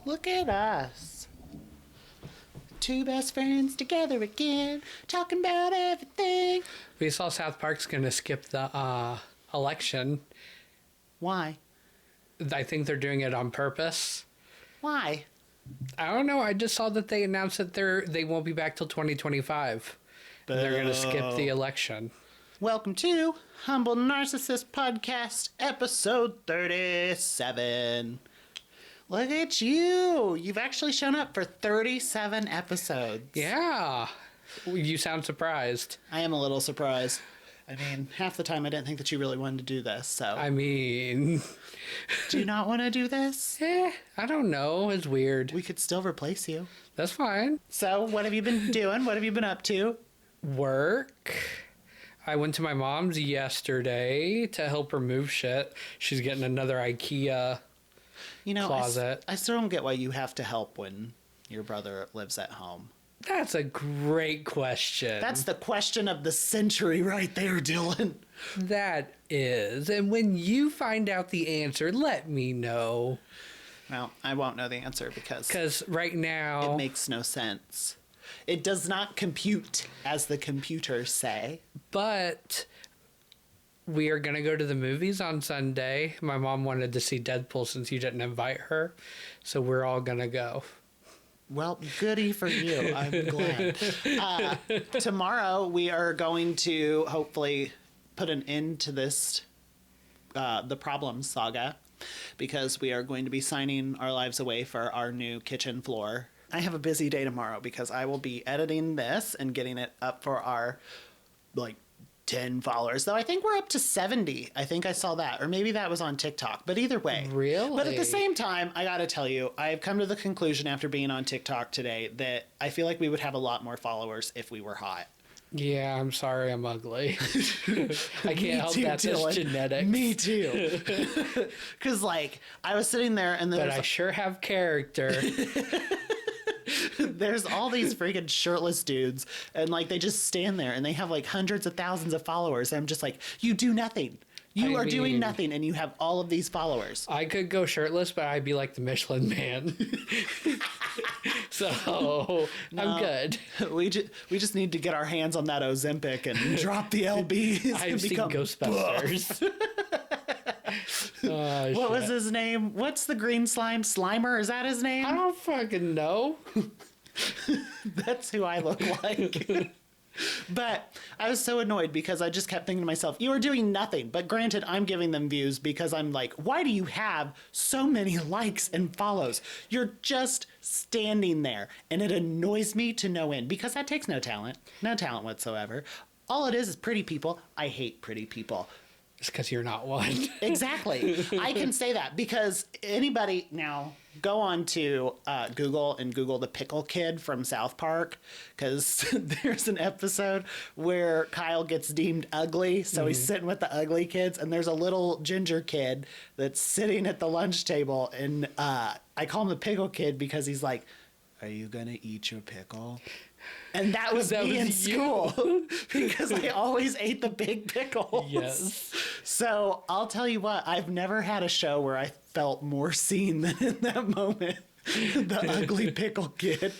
Look at us. Two best friends together again, talking about everything. We saw South Park's going to skip the election. Why? I think they're doing it on purpose. Why? I don't know. I just saw that they announced that they won't be back till 2025. And they're going to skip the election. Welcome to Humble Narcissist Podcast, episode 37. Look at you. You've actually shown up for 37 episodes. Yeah. You sound surprised. I am a little surprised. I mean, half the time I didn't think that you really wanted to do this, so. I mean... Do you not want to do this? I don't know. It's weird. We could still replace you. That's fine. So, what have you been doing? What have you been up to? Work. I went to my mom's yesterday to help her move shit. She's getting another IKEA closet. I still don't get why you have to help when your brother lives at home. That's a great question. That's the question of the century right there, Dylan. That is. And when you find out the answer, let me know. Well, I won't know the answer because right now... it makes no sense. It does not compute, as the computers say. But we are going to go to the movies on Sunday. My mom wanted to see Deadpool since you didn't invite her. So we're all going to go. Well, goody for you. I'm glad. Tomorrow we are going to hopefully put an end to this, the problem saga, because we are going to be signing our lives away for our new kitchen floor. I have a busy day tomorrow because I will be editing this and getting it up for our, 10 followers. Though I think we're up to 70. I think I saw that. Or maybe that was on TikTok. But either way. Really? But at the same time, I gotta tell you, I've come to the conclusion after being on TikTok today that I feel like we would have a lot more followers if we were hot. Yeah, I'm sorry I'm ugly. I can't help that. That's genetics. Me too. Because, I was sitting there and But I sure have character. There's all these freaking shirtless dudes, and they just stand there, and they have hundreds of thousands of followers. And I'm just like, you do nothing. You are doing nothing, and you have all of these followers. I could go shirtless, but I'd be like the Michelin Man. So I'm good. We just need to get our hands on that Ozempic and drop the LBs. I've seen Ghostbusters. What was his name? What's the green slime? Slimer? Is that his name? I don't fucking know. That's who I look like. But I was so annoyed because I just kept thinking to myself, you are doing nothing. But granted, I'm giving them views because I'm like, why do you have so many likes and follows? You're just standing there. And it annoys me to no end because that takes no talent whatsoever. All it is pretty people. I hate pretty people. It's because you're not one. Exactly. I can say that because anybody now go on to Google and Google the pickle kid from South Park, because there's an episode where Kyle gets deemed ugly. So he's sitting with the ugly kids, and there's a little ginger kid that's sitting at the lunch table. And I call him the pickle kid because he's like, are you going to eat your pickle? And that was me in school because I always ate the big pickles. Yes. So I'll tell you what, I've never had a show where I felt more seen than in that moment. The ugly pickle kid.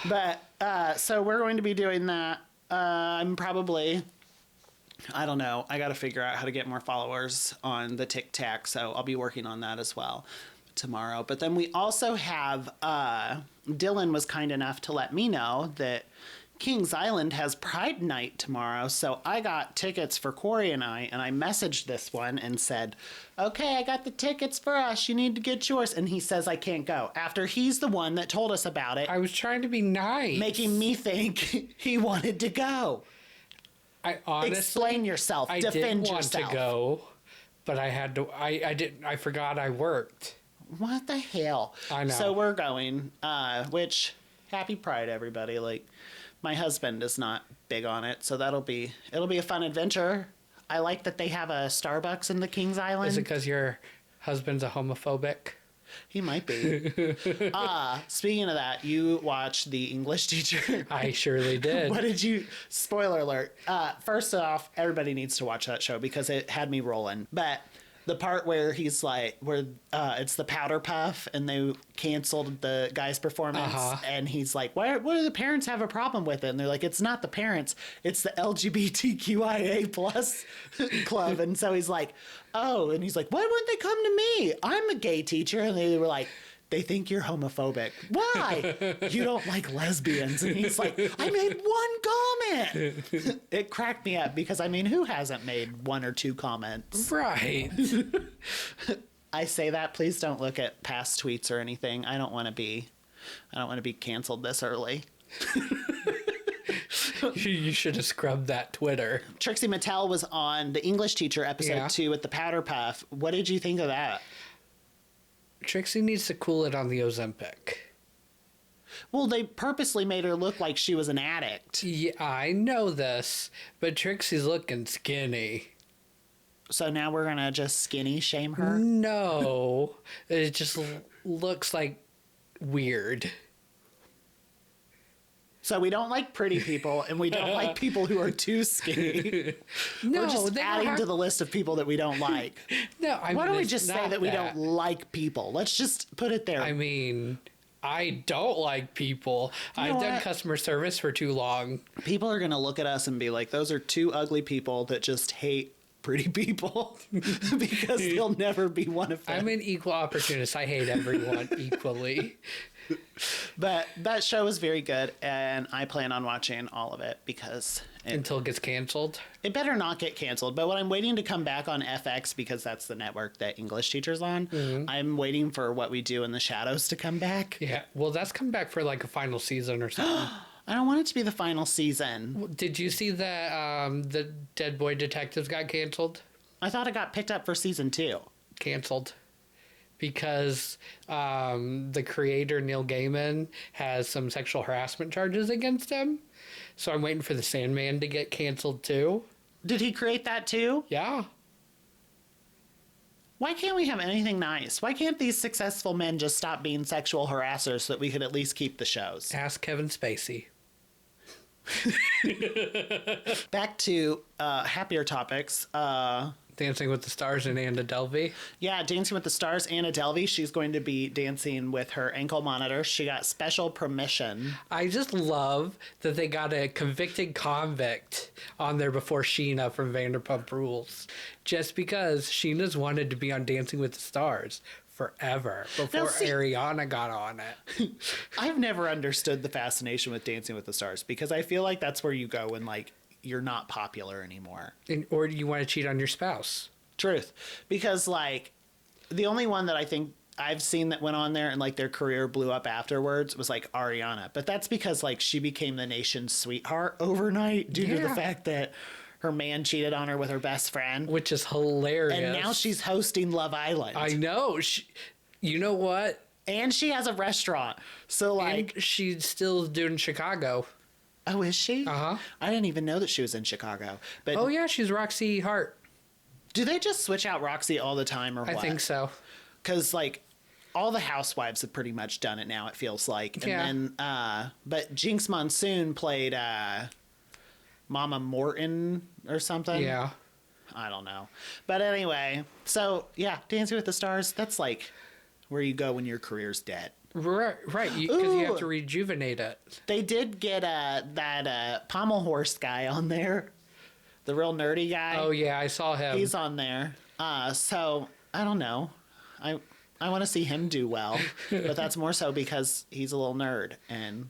But so we're going to be doing that. I'm probably, I don't know. I got to figure out how to get more followers on the TikTok. So I'll be working on that as well tomorrow. But then we also have Dylan was kind enough to let me know that Kings Island has Pride Night tomorrow. So I got tickets for Corey and I messaged this one and said, okay, I got the tickets for us. You need to get yours. And he says I can't go after he's the one that told us about it. I was trying to be nice. Making me think he wanted to go. I honestly... Explain yourself. Defend yourself. I did want to go, but I had to... I forgot I worked. What the hell? I know. So we're going, which, happy Pride, everybody. My husband is not big on it, so it'll be a fun adventure. I like that they have a Starbucks in the Kings Island. Is it because your husband's a homophobic? He might be. Speaking of that, you watched The English Teacher. I surely did. What did you... Spoiler alert. First off, everybody needs to watch that show because it had me rolling. But the part where he's like, where it's the powder puff and they canceled the guy's performance, and he's like, what do the parents have a problem with it? And they're like, it's not the parents, it's the LGBTQIA plus club. And so he's like, oh, and he's like, why wouldn't they come to me? I'm a gay teacher. And they were like, they think you're homophobic. Why? You don't like lesbians. And he's like, I made one comment. It cracked me up because, I mean, who hasn't made one or two comments? Right. I say that. Please don't look at past tweets or anything. I don't want to be canceled this early. You should have scrubbed that Twitter. Trixie Mattel was on the English teacher episode 2 with the powder puff. What did you think of that? Trixie needs to cool it on the Ozempic. Well, they purposely made her look like she was an addict. Yeah, I know this, but Trixie's looking skinny. So now we're going to just skinny shame her? No. It just looks like weird. So we don't like pretty people, and we don't like people who are too skinny. No, we're just adding to the list of people that we don't like. No, Why don't we just say that we don't like people? Let's just put it there. I mean, I don't like people. I've done customer service for too long. People are going to look at us and be like, those are two ugly people that just hate pretty people because they'll never be one of them. I'm an equal opportunist. I hate everyone equally. But that show is very good, and I plan on watching all of it because until it gets canceled. It better not get canceled. But when I'm waiting to come back on FX, because that's the network that English teacher's on, I'm waiting for What We Do in the Shadows to come back. Yeah, well, that's come back for like a final season or something. I don't want it to be the final season. Did you see that the Dead Boy Detectives got canceled? I thought it got picked up for season 2. Canceled. Because the creator, Neil Gaiman, has some sexual harassment charges against him. So I'm waiting for The Sandman to get canceled too. Did he create that too? Yeah. Why can't we have anything nice? Why can't these successful men just stop being sexual harassers so that we could at least keep the shows? Ask Kevin Spacey. Back to happier topics. Dancing with the Stars and Anna Delvey. Yeah, Dancing with the Stars, Anna Delvey. She's going to be dancing with her ankle monitor. She got special permission. I just love that they got a convicted convict on there before Sheena from Vanderpump Rules. Just because Sheena's wanted to be on Dancing with the Stars forever before Ariana got on it. I've never understood the fascination with Dancing with the Stars because I feel like that's where you go when, like, you're not popular anymore. Or you want to cheat on your spouse. Truth. Because, like, the only one that I think I've seen that went on there and, like, their career blew up afterwards was, like, Ariana. But that's because, like, she became the nation's sweetheart overnight due to the fact that her man cheated on her with her best friend. Which is hilarious. And now she's hosting Love Island. I know. You know what? And she has a restaurant. So, like... And she's still doing Chicago. Oh, is she? Uh-huh. I didn't even know that she was in Chicago. But oh, yeah, she's Roxy Hart. Do they just switch out Roxy all the time or what? I think so. Because, like, all the housewives have pretty much done it now, it feels like. Yeah. And then, but Jinx Monsoon played Mama Morton or something. Yeah. I don't know. But anyway, so, yeah, Dancing with the Stars, that's, like, where you go when your career's dead. Right, because you have to rejuvenate it. They did get that pommel horse guy on there, the real nerdy guy. Oh yeah, I saw him. He's on there. So I don't know. I want to see him do well, but that's more so because he's a little nerd, and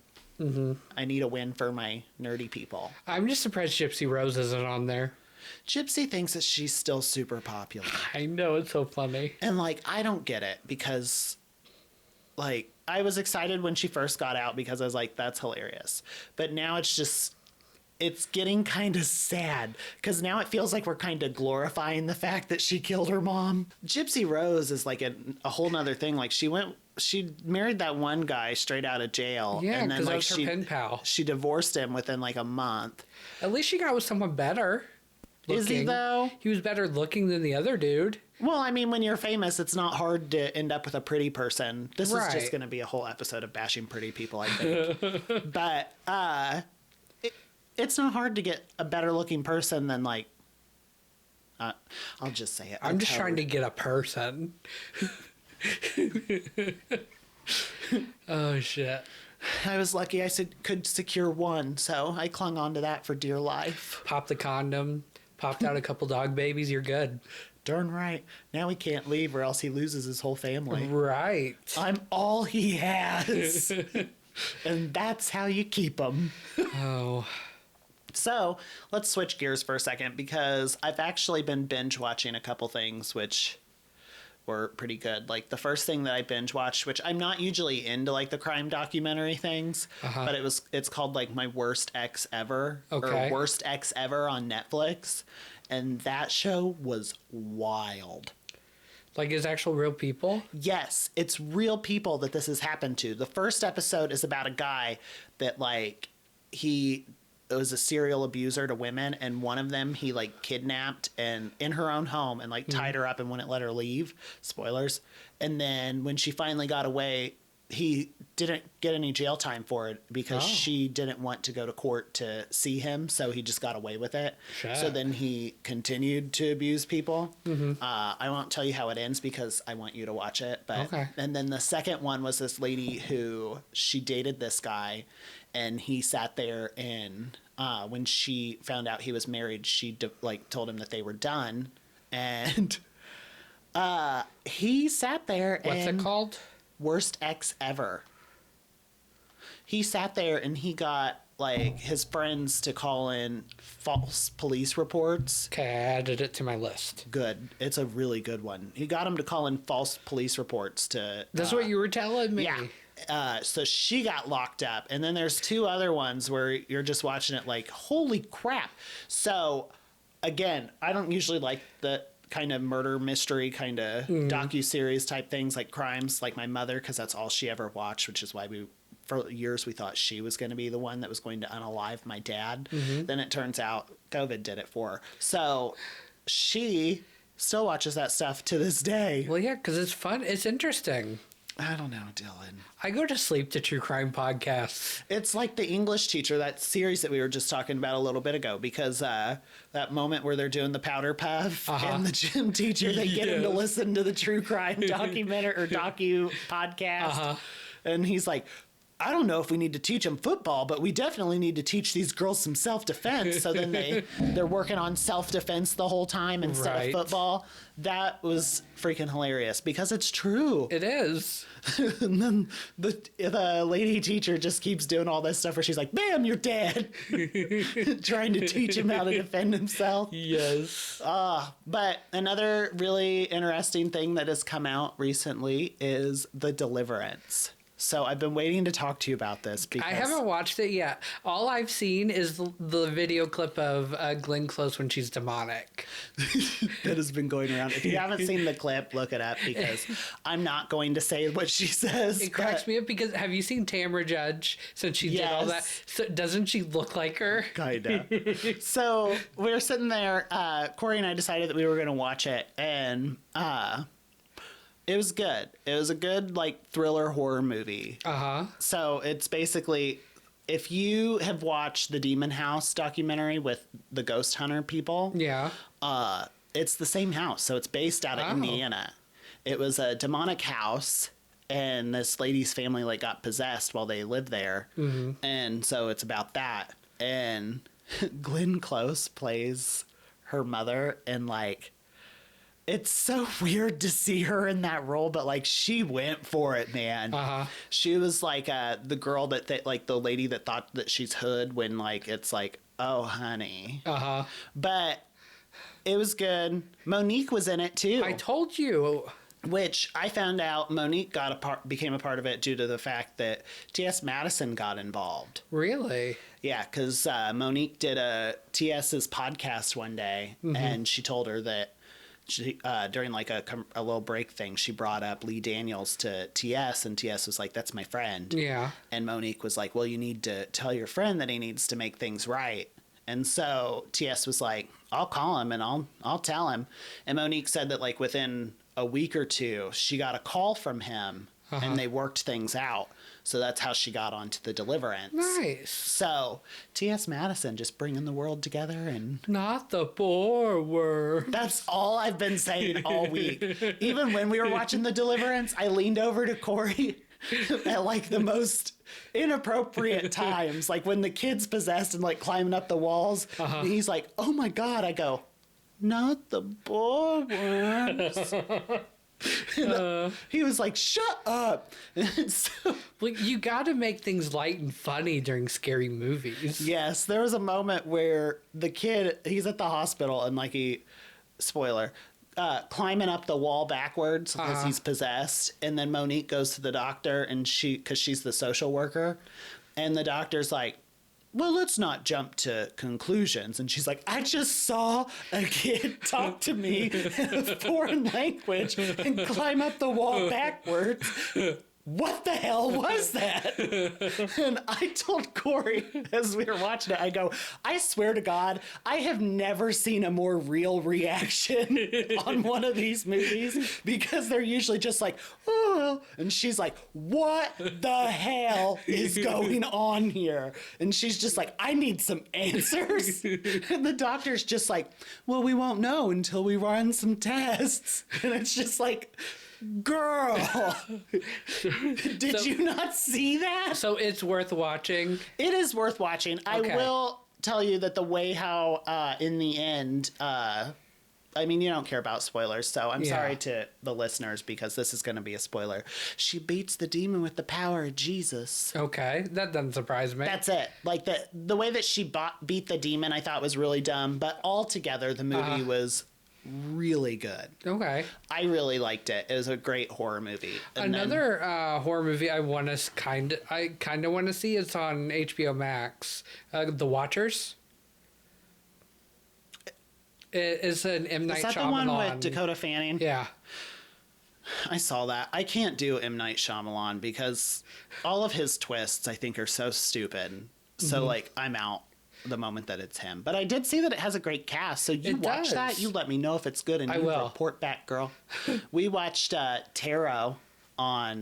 I need a win for my nerdy people. I'm just surprised Gypsy Rose isn't on there. Gypsy thinks that she's still super popular. I know, it's so funny. And, like, I don't get it because, like, I was excited when she first got out because I was like, that's hilarious. But now it's just, it's getting kind of sad because now it feels like we're kind of glorifying the fact that she killed her mom. Gypsy Rose is like a whole nother thing. Like, she married that one guy straight out of jail. Yeah, and then, because like, that was her pen pal. She divorced him within like a month. At least she got with someone better looking. Is he, though? He was better looking than the other dude. Well, I mean, when you're famous, it's not hard to end up with a pretty person. This is just going to be a whole episode of bashing pretty people, I think. But it's not hard to get a better looking person than, like, I'll just say it. I'm just trying to get a person. Oh, shit. I was lucky I could secure one, so I clung on to that for dear life. Pop the condom, popped out a couple dog babies, you're good. Darn right. Now he can't leave or else he loses his whole family. Right. I'm all he has. And that's how you keep him. Oh. So let's switch gears for a second because I've actually been binge watching a couple things which were pretty good. Like the first thing that I binge watched, which I'm not usually into like the crime documentary things, but it's called like My Worst Ex Ever or Worst Ex Ever on Netflix. And that show was wild. Like it's actual real people? Yes, it's real people that this has happened to. The first episode is about a guy that like he was a serial abuser to women, and one of them he like kidnapped and in her own home and like tied her up and wouldn't let her leave. Spoilers. And then when she finally got away, he didn't get any jail time for it because she didn't want to go to court to see him, so he just got away with it. So then he continued to abuse people. I won't tell you how it ends because I want you to watch it. But and then the second one was this lady who she dated this guy, and he sat there and when she found out he was married, she told him that they were done, and he sat there. What's it called? Worst Ex Ever. He sat there and he got like his friends to call in false police reports. Okay, I added it to my list. Good. It's a really good one. He got them to call in false police reports to... That's what you were telling me. Yeah. So she got locked up. And then there's two other ones where you're just watching it like, holy crap. So, again, I don't usually like the kind of murder mystery kind of docuseries type things like crimes like my mother, because that's all she ever watched, which is why for years we thought she was going to be the one that was going to unalive my dad. Then it turns out COVID did it for her. So she still watches that stuff to this day. Well, yeah, because it's fun. It's interesting. I don't know, Dylan. I go to sleep to true crime podcasts. It's like The English Teacher, that series that we were just talking about a little bit ago, because that moment where they're doing the powder puff and the gym teacher, they get him to listen to the true crime documentary or docu podcast. And he's like, I don't know if we need to teach them football, but we definitely need to teach these girls some self-defense. So then they're working on self-defense the whole time instead of football. That was freaking hilarious because it's true. It is. And then the lady teacher just keeps doing all this stuff where she's like, bam, you're dead. Trying to teach him how to defend himself. Yes. But another really interesting thing that has come out recently is The Deliverance. So I've been waiting to talk to you about this because... I haven't watched it yet. All I've seen is the video clip of Glenn Close when she's demonic. That has been going around. If you haven't seen the clip, look it up because I'm not going to say what she says. It cracks me up because have you seen Tamra Judge since she did all that? So doesn't she look like her? Kinda. So we were sitting there. Corey and I decided that we were going to watch it, and... it was good. It was a good, like, thriller horror movie. So it's basically, if you have watched the Demon House documentary with the ghost hunter people, it's the same house. So it's based out of Indiana. It was a demonic house, and this lady's family, like, got possessed while they lived there. And so it's about that. And Glenn Close plays her mother, and, like... It's so weird to see her in that role, but like she went for it, man. She was like the girl that like the lady that thought that she's hood when like it's like, oh honey. But it was good. Monique was in it too. I told you. Which I found out Monique became a part of it due to the fact that T.S. Madison got involved. Really? Yeah, because Monique did T.S.'s podcast one day, and she told her that she, during like a little break thing, she brought up Lee Daniels to TS, and TS was like, that's my friend. Yeah. And Monique was like, well, you need to tell your friend that he needs to make things right. And so TS was like, I'll call him and I'll tell him. And Monique said that like within a week or two, she got a call from him and they worked things out. So that's how she got onto the Deliverance. Nice. So T.S. Madison just bringing the world together, and not the forward. That's all I've been saying all week. Even when we were watching the Deliverance, I leaned over to Corey at like the most inappropriate times, like when the kid's possessed and like climbing up the walls, and he's like, "Oh my God!" I go, "Not the boreworms." He was like, "Shut up!" And so, well, you got to make things light and funny during scary movies. yes, there was a moment where the kid, he's at the hospital and like spoiler, climbing up the wall backwards because he's possessed, and then Monique goes to the doctor, and because she's the social worker, and the doctor's like, "Well, let's not jump to conclusions." And she's like, "I just saw a kid talk to me in a foreign language and climb up the wall backwards. What the hell was that?" And I told Corey as we were watching it, I go, "I swear to God, I have never seen a more real reaction on one of these movies, because they're usually just like, oh," and she's like, "What the hell is going on here?" And she's just like, "I need some answers." And the doctor's just like, "Well, we won't know until we run some tests." And it's just like, girl, did you not see that? So it's worth watching. It is worth watching. Okay. I will tell you that the way how in the end, I mean, you don't care about spoilers, so I'm sorry to the listeners, because this is going to be a spoiler. She beats the demon with the power of Jesus. Okay, that doesn't surprise me. That's it. Like the way that she beat the demon, I thought was really dumb, but altogether the movie was really good. Okay. I really liked it. It was a great horror movie. And another horror movie I want to kind of want to see, it's on HBO Max. The Watchers. It's an M. Night Shyamalan. Is that the one with Dakota Fanning? Yeah. I saw that. I can't do M. Night Shyamalan because all of his twists I think are so stupid. So like I'm out the moment that it's him. But I did see that it has a great cast. So you watch that, you let me know if it's good, and you report back, girl. We watched Tarot on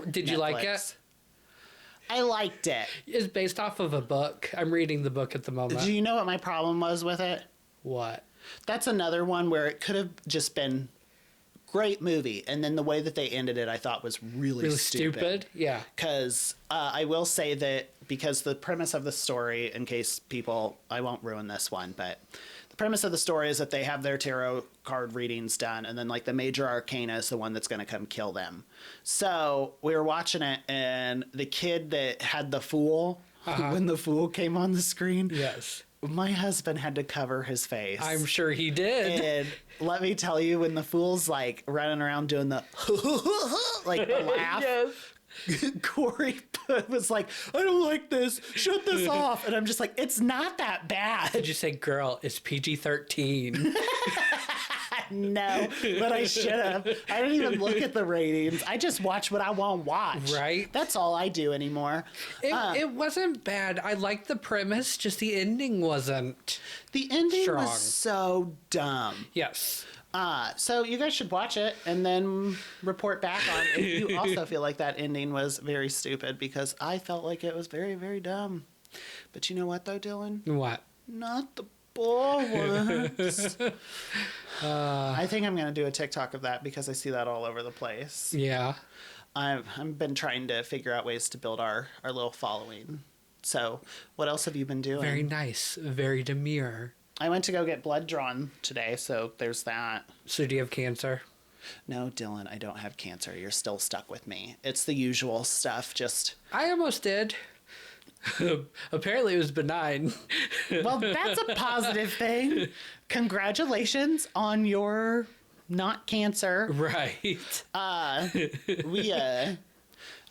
did you Netflix. Like it? I liked it. It's based off of a book. I'm reading the book at the moment. Do you know what my problem was with it? What? That's another one where it could have just been great movie, and then the way that they ended it I thought was really stupid. Yeah. Because I will say that, because the premise of the story, in case people, I won't ruin this one, but the premise of the story is that they have their tarot card readings done, and then like the major arcana is the one that's going to come kill them. So we were watching it, and the kid that had the fool, when the fool came on the screen, yes, my husband had to cover his face. I'm sure he did. And let me tell you, when the fool's like running around doing the like the laugh, Yes. Corey was like, "I don't like this. Shut this off." And I'm just like, it's not that bad. Did you say, girl, it's PG-13? No, but I should have. I didn't even look at the ratings. I just watch what I want to watch. Right. That's all I do anymore. It wasn't bad. I liked the premise, just the ending wasn't. The ending strong. was so dumb. Yes. So you guys should watch it and then report back on if you also feel like that ending was very stupid, because I felt like it was very, very dumb. But you know what, though, Dylan? What? Not the ones. I think I'm going to do a TikTok of that, because I see that all over the place. Yeah. I've been trying to figure out ways to build our little following. So what else have you been doing? Very nice. Very demure. I went to go get blood drawn today, so there's that. So do you have cancer? No, Dylan, I don't have cancer. You're still stuck with me. It's the usual stuff, just... I almost did. Apparently it was benign. Well, that's a positive thing. Congratulations on your not cancer. Right.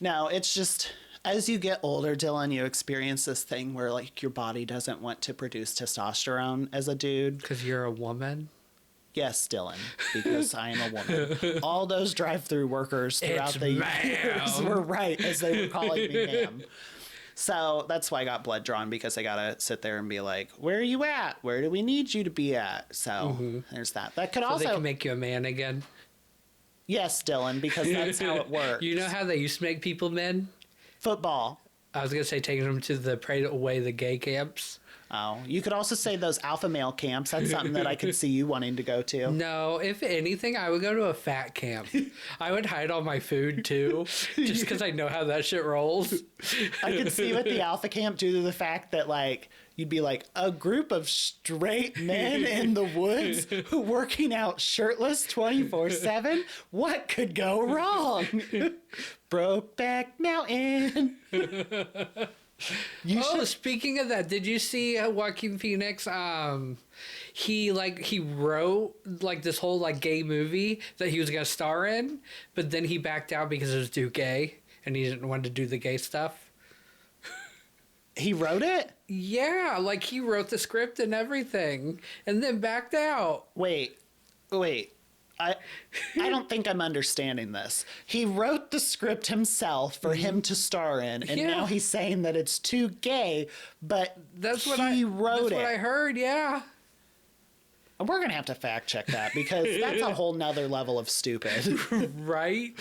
No, it's just... As you get older, Dylan, you experience this thing where, like, your body doesn't want to produce testosterone as a dude. Because you're a woman? Yes, Dylan, because I am a woman. All those drive-through workers throughout the years were right, as they were calling me ma'am. So that's why I got blood drawn, because I got to sit there and be like, where are you at? Where do we need you to be at? So there's that. That could So also... they can make you a man again? Yes, Dylan, because that's how it works. You know how they used to make people men? Football. I was going to say taking them to the pray away the gay camps. Oh, you could also say those alpha male camps. That's something that I could see you wanting to go to. No, if anything, I would go to a fat camp. I would hide all my food too, just because I know how that shit rolls. I could see with the alpha camp due to the fact that, like, you'd be like a group of straight men in the woods who working out shirtless 24/7. What could go wrong? Brokeback Mountain. Speaking of that, did you see Joaquin Phoenix? He wrote like this whole like gay movie that he was gonna star in, but then he backed out because it was too gay and he didn't want to do the gay stuff. He wrote it? Yeah, like he wrote the script and everything, and then backed out. Wait. I don't think I'm understanding this. He wrote the script himself for him to star in, and now he's saying that it's too gay, but that's what he wrote it. That's what I heard, yeah. We're going to have to fact check that because that's a whole nother level of stupid. Right?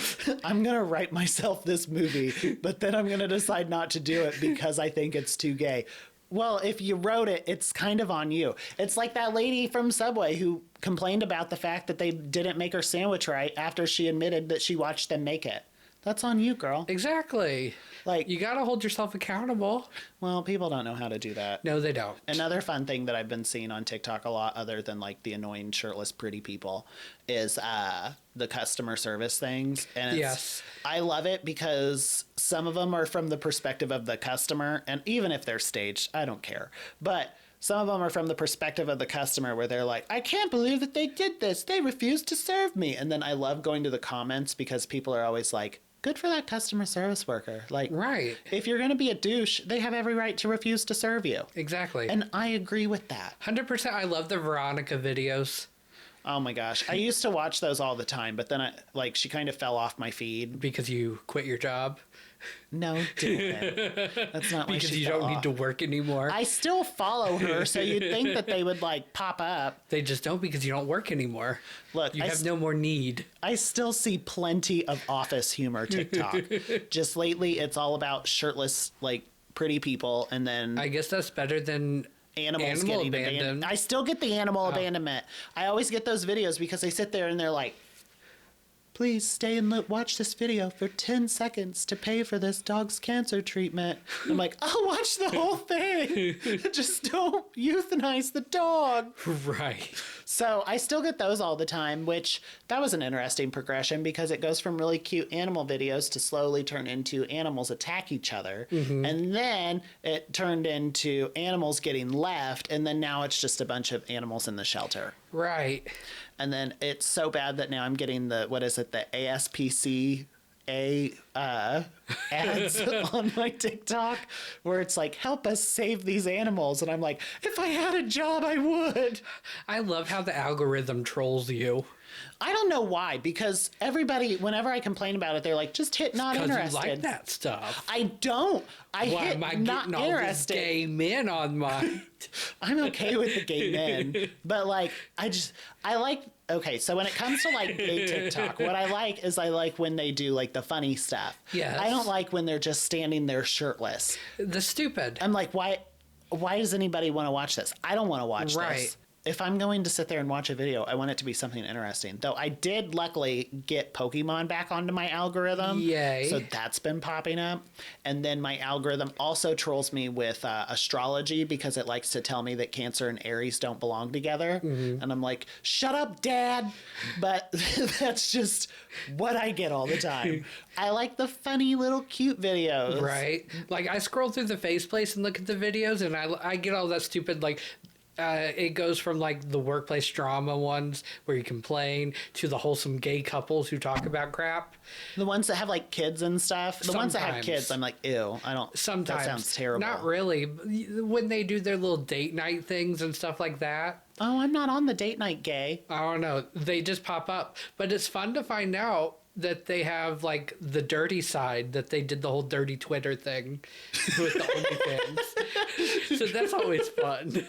I'm going to write myself this movie, but then I'm going to decide not to do it because I think it's too gay. Well, if you wrote it, it's kind of on you. It's like that lady from Subway who complained about the fact that they didn't make her sandwich right after she admitted that she watched them make it. That's on you, girl. Exactly. Like, you gotta hold yourself accountable. Well, people don't know how to do that. No, they don't. Another fun thing that I've been seeing on TikTok a lot, other than like the annoying shirtless pretty people, is the customer service things. And yes, I love it because some of them are from the perspective of the customer, and even if they're staged, I don't care. But some of them are from the perspective of the customer where they're like, I can't believe that they did this. They refused to serve me. And then I love going to the comments because people are always like, good for that customer service worker. Like, right. If you're going to be a douche, they have every right to refuse to serve you. Exactly. And I agree with that. 100%. I love the Veronica videos. Oh my gosh. I used to watch those all the time, but then she kind of fell off my feed. Because you quit your job? No, Dylan. That's not why because she you fell don't off. need to work anymore. I still follow her, so you'd think that they would like pop up. They just don't because you don't work anymore. Look, you have no more need. I still see plenty of office humor TikTok. Just lately, it's all about shirtless, like pretty people, and then I guess that's better than animals getting abandoned. I still get the animal abandonment. I always get those videos because they sit there and they're like, please stay and watch this video for 10 seconds to pay for this dog's cancer treatment. I'm like, I'll watch the whole thing. Just don't euthanize the dog. Right. So I still get those all the time, which that was an interesting progression because it goes from really cute animal videos to slowly turn into animals attack each other. Mm-hmm. And then it turned into animals getting left. And then now it's just a bunch of animals in the shelter. Right. And then it's so bad that now I'm getting the ASPCA ads on my TikTok where it's like, help us save these animals. And I'm like, if I had a job, I would. I love how the algorithm trolls you. I don't know why, because everybody, whenever I complain about it, they're like, just hit not interested. You like that stuff. I don't. Why hit am I not getting interested. All these gay men on my... I'm okay with the gay men, but like, I like, okay, so when it comes to like gay TikTok, what I like is when they do like the funny stuff. Yes. I don't like when they're just standing there shirtless. The stupid. I'm like, why does anybody want to watch this? I don't want to watch this. If I'm going to sit there and watch a video, I want it to be something interesting. Though I did luckily get Pokemon back onto my algorithm. Yay. So that's been popping up. And then my algorithm also trolls me with astrology because it likes to tell me that Cancer and Aries don't belong together. Mm-hmm. And I'm like, shut up, Dad. But that's just what I get all the time. I like the funny little cute videos. Right. Like I scroll through the Faceplace and look at the videos and I get all that stupid like... it goes from like the workplace drama ones where you complain to the wholesome gay couples who talk about crap. The ones that have like kids and stuff. The ones that have kids, I'm like, ew. I don't. Sometimes. That sounds terrible. Not really. When they do their little date night things and stuff like that. Oh, I'm not on the date night gay. I don't know. They just pop up. But it's fun to find out that they have like the dirty side, that they did the whole dirty Twitter thing with the OnlyFans. So that's always fun.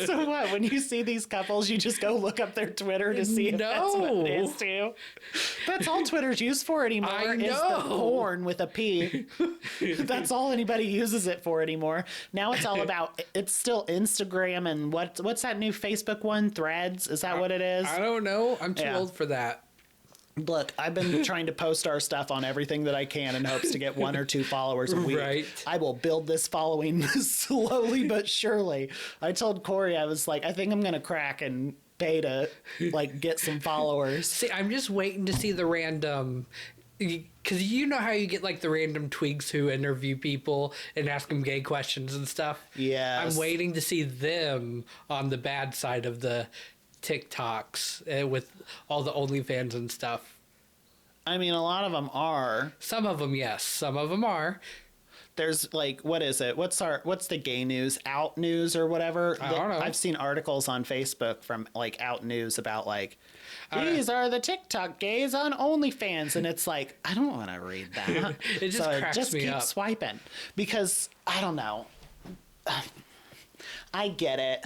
So what? When you see these couples, you just go look up their Twitter to see if that's what it is too. That's all Twitter's used for anymore. I know. Is the porn with a P. That's all anybody uses it for anymore. Now it's all about. It's still Instagram and what's that new Facebook one? Threads? Is that what it is? I don't know. I'm too old for that. Look, I've been trying to post our stuff on everything that I can in hopes to get 1 or 2 followers a week. Right. I will build this following slowly but surely. I told Corey, I was like, I think I'm going to crack and pay to like get some followers. See, I'm just waiting to see the random, because you know how you get like the random tweaks who interview people and ask them gay questions and stuff? Yes. I'm waiting to see them on the bad side of the TikToks with all the OnlyFans and stuff. I mean, a lot of them are. Some of them, yes. Some of them are. There's like, what is it? What's the gay news? Out News or whatever? I don't know. I've seen articles on Facebook from like Out News about like, these are the TikTok gays on OnlyFans. And it's like, I don't want to read that. It just cracks me up. Keep swiping. Because, I don't know. I get it.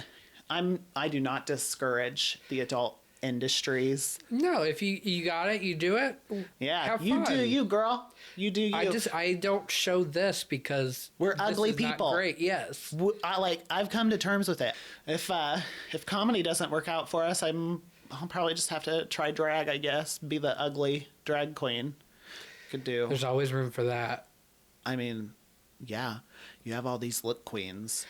I do not discourage the adult industries. No, if you got it, you do it. Yeah, have you fun. do you, girl. You do you. I don't show this because we're ugly this is people. Not great, yes. I've come to terms with it. If comedy doesn't work out for us, I'll probably just have to try drag. I guess be the ugly drag queen. Could do. There's always room for that. I mean, yeah, you have all these look queens.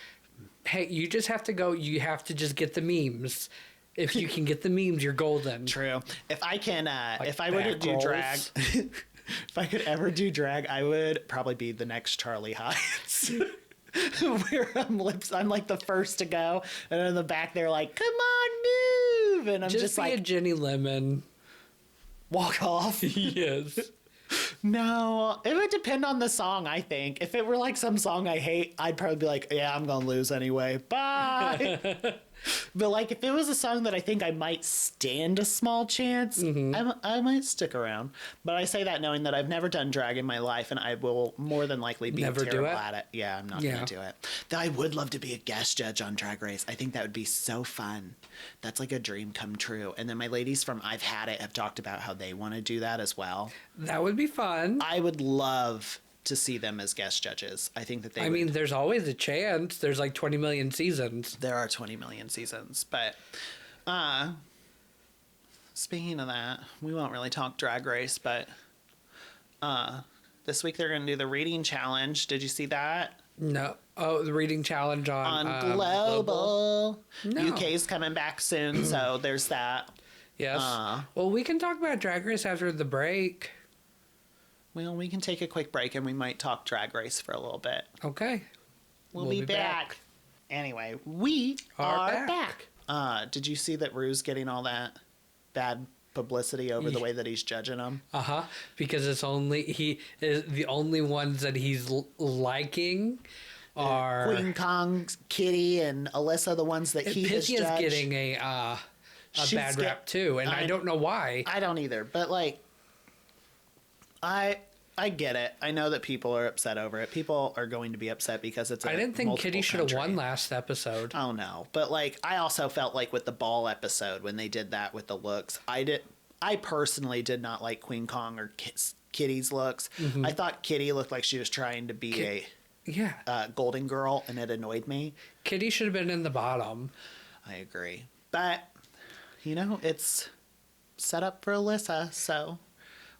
Hey, you just have to go. You have to just get the memes. If you can get the memes, you're golden. True. If I can, Like if I were to do rolls. drag, if I could ever do drag, I would probably be the next Charlie Hides. Where I'm like the first to go, and in the back they're like, "Come on, move!" And I'm just be like, a Jenny Lemon. walk off. Yes. No, it would depend on the song, I think. If it were like some song I hate, I'd probably be like, yeah, I'm gonna lose anyway. Bye. But like if it was a song that I think I might stand a small chance, I might stick around. But I say that knowing that I've never done drag in my life, and I will more than likely be Never do terrible it? at it. Yeah, I'm not gonna do it. Though I would love to be a guest judge on Drag Race. I think that would be so fun. That's like a dream come true. And then my ladies from I've Had It have talked about how they want to do that as well. That would be fun. I would love to see them as guest judges. I think that they mean, there's always a chance. There's like 20 million seasons. there are 20 million seasons, but speaking of that, we won't really talk Drag Race, but this week they're going to do the reading challenge. Did you see that? No. Oh, the reading challenge on Global. No. UK's coming back soon, so there's that. Yes. Well, we can talk about Drag Race after the break. Well, we can take a quick break and we might talk Drag Race for a little bit. Okay. We'll be back. Anyway, we are back. Did you see that Rue's getting all that bad publicity over the way that he's judging them? Because it's only the only ones that he's liking are Queen Kong, Kitty, and Alyssa, the ones that he has Pythia's judged. getting a bad rap too, and I don't know why. I don't either, but like, I get it. I know that people are upset over it. People are going to be upset because it's. I didn't think Kitty should have won last episode. Oh no, but like, I also felt like with the ball episode when they did that with the looks, I personally did not like Queen Kong or Kitty's looks. Mm-hmm. I thought Kitty looked like she was trying to be a golden girl, and it annoyed me. Kitty should have been in the bottom. I agree, but you know, it's set up for Alyssa, so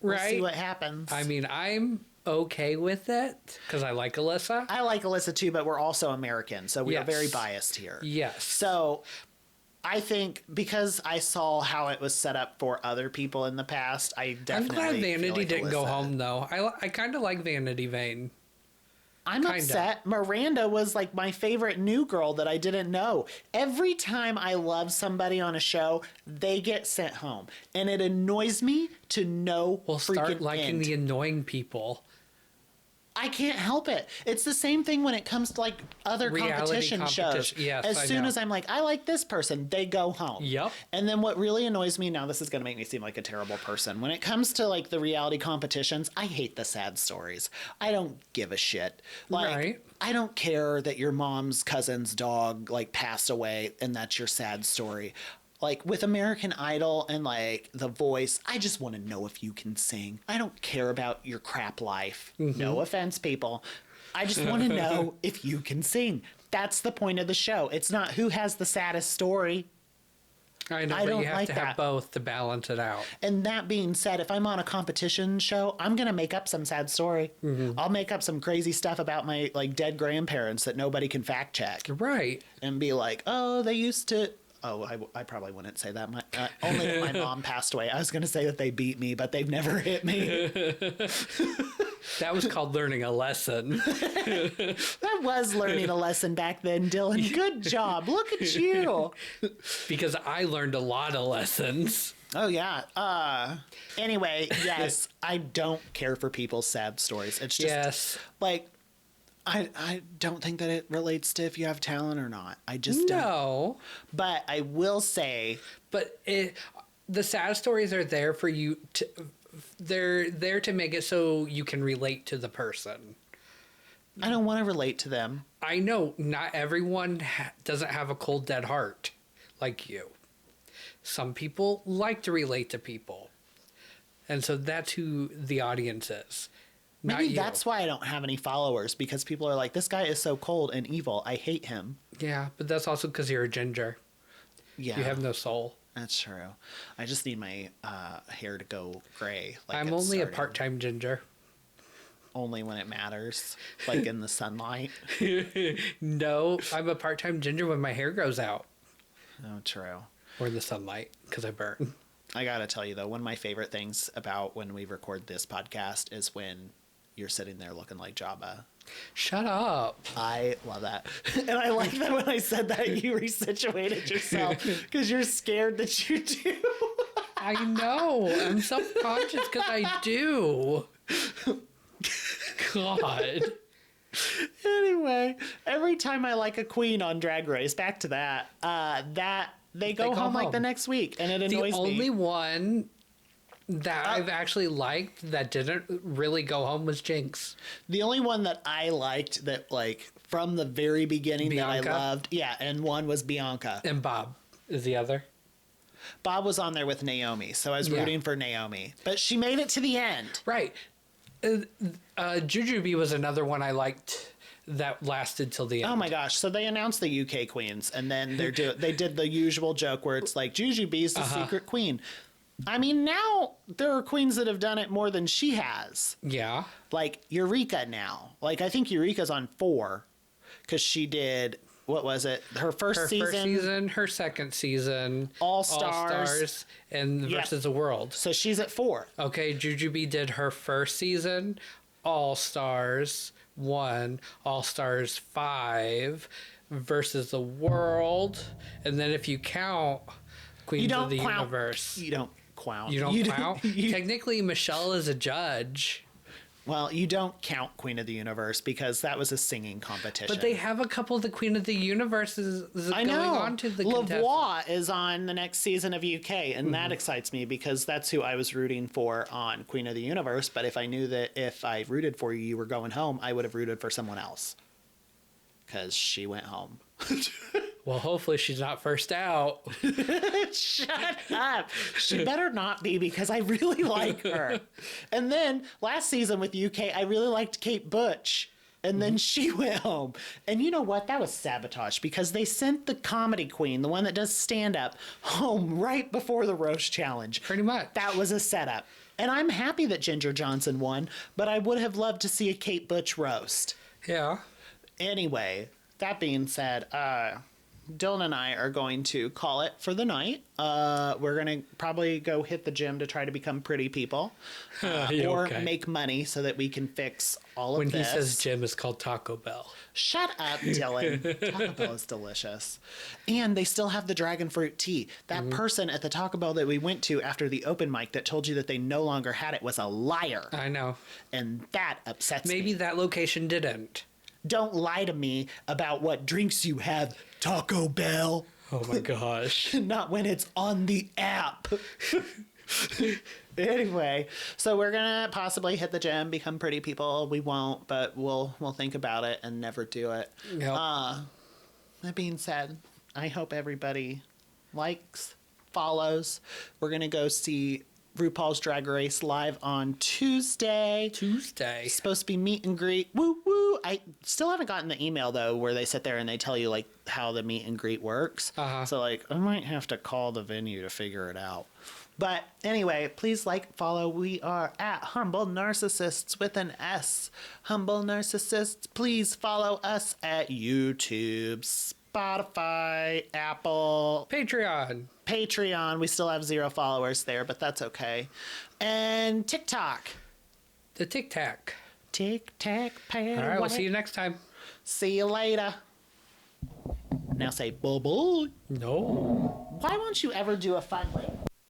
we'll see what happens. I mean, I'm okay with it because I like Alyssa. I like Alyssa too, but we're also American, so we are very biased here. Yes. So I think because I saw how it was set up for other people in the past, I definitely. I'm glad Vanity like didn't Alyssa. go home though. I kind of like Vanity Vane. I'm upset. Miranda was like my favorite new girl that I didn't know. Every time I love somebody on a show, they get sent home. And it annoys me to no We'll start freaking liking end. the annoying people. I can't help it. It's the same thing when it comes to like other competition shows. Yes, as soon as I'm like, I like this person, they go home. Yep. And then what really annoys me, now this is going to make me seem like a terrible person. When it comes to like the reality competitions, I hate the sad stories. I don't give a shit. Like, right. I don't care that your mom's cousin's dog like passed away and that's your sad story. Like with American Idol and like The Voice, I just want to know if you can sing. I don't care about your crap life. Mm-hmm. No offense, people. I just want to know if you can sing. That's the point of the show. It's not who has the saddest story. I know, but you have to have both to balance it out. And that being said, if I'm on a competition show, I'm going to make up some sad story. Mm-hmm. I'll make up some crazy stuff about my like dead grandparents that nobody can fact check. Right. And be like, oh, they used to... Oh, I probably wouldn't say that. Only if my mom passed away. I was going to say that they beat me, but they've never hit me. That was called learning a lesson. That was learning a lesson back then, Dylan. Good job. Look at you. Because I learned a lot of lessons. Oh, yeah. Anyway, yes, I don't care for people's sad stories. It's just like... I don't think that it relates to if you have talent or not. I just don't. No. But I will say... But the sad stories are there for you to... They're there to make it so you can relate to the person. I don't want to relate to them. I know. Not everyone doesn't have a cold, dead heart like you. Some people like to relate to people. And so that's who the audience is. Maybe that's why I don't have any followers, because people are like, this guy is so cold and evil. I hate him. Yeah, but that's also because you're a ginger. Yeah. You have no soul. That's true. I just need my hair to go gray. Like I'm only a part-time ginger. Only when it matters, like in the sunlight. No, I'm a part-time ginger when my hair grows out. Oh, true. Or in the sunlight, because I burn. I gotta tell you, though, one of my favorite things about when we record this podcast is when you're sitting there looking like Jabba. Shut up. I love that. And I like that when I said that you resituated yourself because you're scared that you do. I know. I'm self-conscious because I do. God. Anyway, every time I like a queen on Drag Race, back to that, they go home like the next week, and it annoys me. The only one that I've actually liked that didn't really go home was Jinx. The only one that I liked that, like, from the very beginning Bianca. That I loved, and one was Bianca. And Bob is the other. Bob was on there with Naomi, so I was rooting for Naomi. But she made it to the end. Right. Jujubee was another one I liked that lasted till the end. Oh my gosh. So they announced the UK queens, and then they did the usual joke where it's like, Jujubee's the secret queen. I mean, now there are queens that have done it more than she has. Yeah. Like Eureka now. Like, I think Eureka's on 4 because she did, what was it? Her first season, her second season. All Stars. And Versus the World. So she's at 4. Okay, Jujubee did her first season, All Stars 1, All Stars 5, Versus the World, and then if you count Queens of the Universe. You don't count. You don't count? Technically, Michelle is a judge. Well, you don't count Queen of the Universe because that was a singing competition. But they have a couple of the Queen of the Universes going on to the Lavoie is on the next season of UK, and that excites me because that's who I was rooting for on Queen of the Universe. But if I knew that if I rooted for you, you were going home, I would have rooted for someone else because she went home. Well, hopefully she's not first out. Shut up. She better not be because I really like her. And then last season with UK, I really liked Kate Butch. And then she went home. And you know what? That was sabotage because they sent the comedy queen, the one that does stand-up, home right before the roast challenge. Pretty much. That was a setup. And I'm happy that Ginger Johnson won, but I would have loved to see a Kate Butch roast. Yeah. Anyway, that being said, Dylan and I are going to call it for the night. We're going to probably go hit the gym to try to become pretty people. Or make money so that we can fix all of when this. When he says gym, it's called Taco Bell. Shut up, Dylan. Taco Bell is delicious. And they still have the dragon fruit tea. That person at the Taco Bell that we went to after the open mic that told you that they no longer had it was a liar. I know. And that upsets me. Maybe that location didn't. Don't lie to me about what drinks you have, Taco Bell. Oh my gosh. Not when it's on the app. Anyway, so we're gonna possibly hit the gym, become pretty people. We won't, but we'll think about it and never do it. Yep. That being said, I hope everybody likes, follows. We're gonna go see RuPaul's Drag Race live on Tuesday. Tuesday. Supposed to be meet and greet. Woo woo. I still haven't gotten the email though where they sit there and they tell you like how the meet and greet works. So like I might have to call the venue to figure it out. But anyway, please like, follow. We are at Humble Narcissists with an S. Humble Narcissists. Please follow us at YouTube, Spotify, Apple, Patreon. We still have 0 followers there, but that's okay. And TikTok. The Tic Tac. Tic Tac. All right, we'll see you next time. See you later. Now say bye-bye. No. Why won't you ever do a fun like